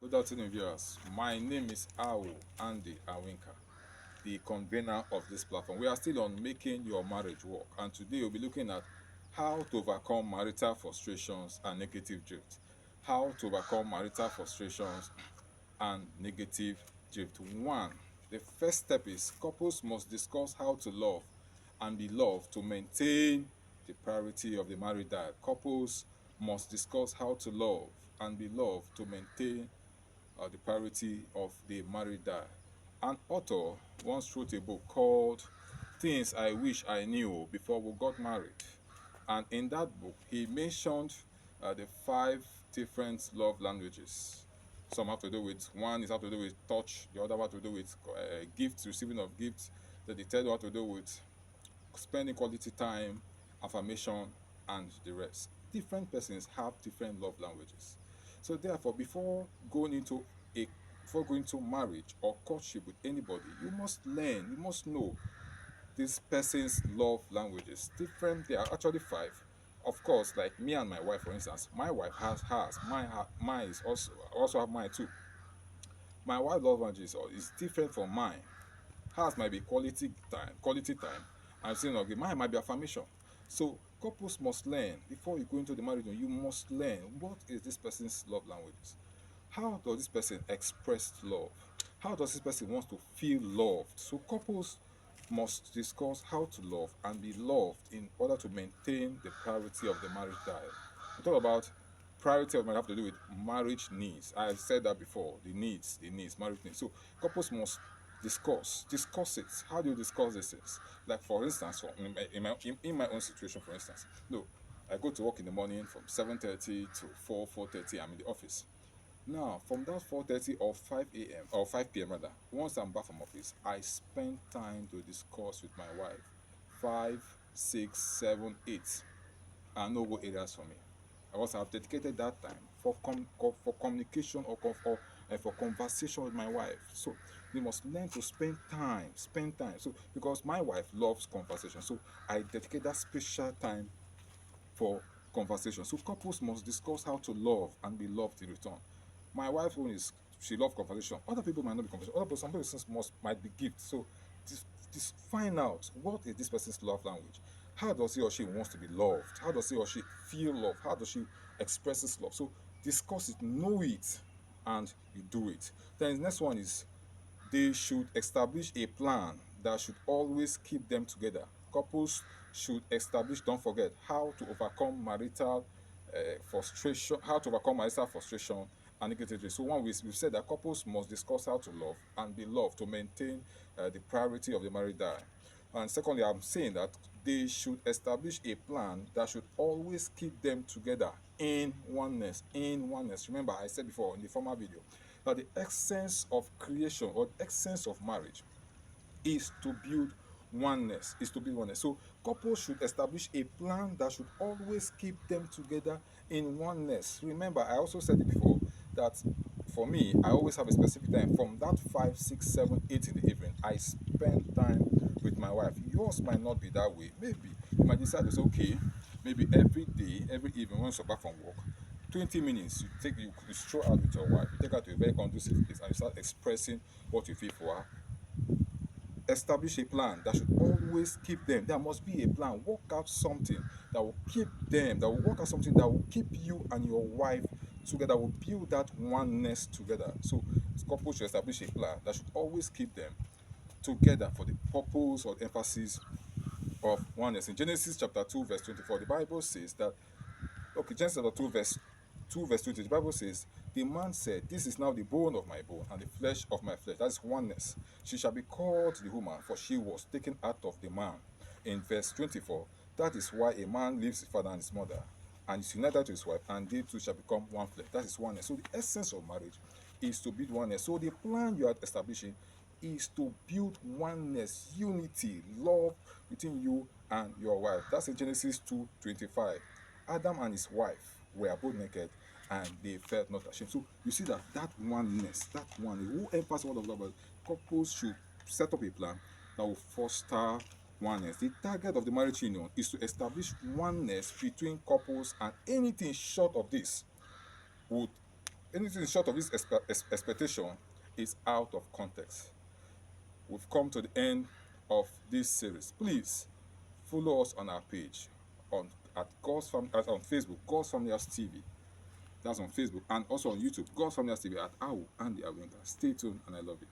Good afternoon, viewers. My name is Awo Andy Awinka, the convener of this platform. We are still on making your marriage work, and today we'll be looking at how to overcome marital frustrations and negative drift. How to overcome marital frustrations and negative drift. One, the first step is couples must discuss how to love and be loved to maintain the priority of the married diet. Couples must discuss how to love and be loved to maintain the priority of the married die. An author once wrote a book called Things I Wish I Knew Before We Got Married. And in that book, he mentioned the five different love languages. Some have to do with one is have to do with touch, the other one have to do with gifts, receiving of gifts, the third one have to do with spending quality time, affirmation, and the rest. Different persons have different love languages. So therefore, a before going to marriage or courtship with anybody, you must learn, you must know this person's love languages. Different, there are actually five. Of course, like me and my wife, for instance, my wife has hers, mine is also have mine too. My wife's love language is different from mine. Hers might be quality time, and saying okay, mine might be affirmation. So couples must learn before you go into the marriage. You must learn what is this person's love languages. How does this person express love? How does this person want to feel loved? So couples must discuss how to love and be loved in order to maintain the priority of the marriage diet. We talk about priority of marriage have to do with marriage needs. I said that before. The needs, marriage needs. So couples must discuss it. How do you discuss these things? Like for instance, in my own situation, for instance, no, I go to work in the morning from 7:30 to 4:30. I'm in the office. Now, from that 4:30 or 5 a.m. or 5 p.m. rather, once I'm back from office, I spend time to discuss with my wife. Five, six, seven, eight are no go areas for me. I also have dedicated that time for for communication or for conversation with my wife. So we must learn to spend time. So because my wife loves conversation, so I dedicate that special time for conversation. So couples must discuss how to love and be loved in return. My wife's own is she loves conversation. Other people might not be conversation. Other people, some persons might be gift. So find out what is this person's love language. How does he or she wants to be loved? How does he or she feel love? How does she expresses love? So discuss it, know it, and you do it. Then the next one is they should establish a plan that should always keep them together. Couples should establish, don't forget, how to overcome marital frustration, how to overcome marital frustration and negativity. So one, we've said that couples must discuss how to love and be loved to maintain the priority of the married die. And secondly, I'm saying that they should establish a plan that should always keep them together in oneness. In oneness. Remember, I said before in the former video that the essence of creation or the essence of marriage is to build oneness. Is to build oneness. So couples should establish a plan that should always keep them together in oneness. Remember, I also said it before that for me, I always have a specific time. From that 5, 6, 7, 8 in the evening, I spend time with my wife. Yours might not be that way. Maybe you might decide it's okay. Maybe every day, every evening, once you're back from work, 20 minutes you stroll out with your wife, you take her to a very conducive place and you start expressing what you feel for her. Establish a plan that should always keep them. There must be a plan. Work out something that will keep them, that will work out something that will keep you and your wife together, will build that oneness together. So couples should establish a plan that should always keep them together for the purpose or emphasis of oneness. In Genesis chapter 2, verse 24, the Bible says that, okay, Genesis chapter 2, verse 20, the Bible says, the man said, this is now the bone of my bone and the flesh of my flesh. That's oneness. She shall be called the woman, for she was taken out of the man. In verse 24, that is why a man leaves his father and his mother and is united to his wife, and they two shall become one flesh. That is oneness. So the essence of marriage is to build oneness. So the plan you are establishing is to build oneness, unity, love between you and your wife. That's in Genesis 2:25. Adam and his wife were both naked and they felt not ashamed. So you see that oneness, that one, who emphasis what of love, but couples should set up a plan that will foster oneness. The target of the marriage union is to establish oneness between couples, and anything short of this would anything short of this expectation is out of context. We've come to the end of this series. Please follow us on our page on on Facebook, God's Family House TV. That's on Facebook, and also on YouTube, God's Family House TV at Awu and the Awinka. Stay tuned, and I love you.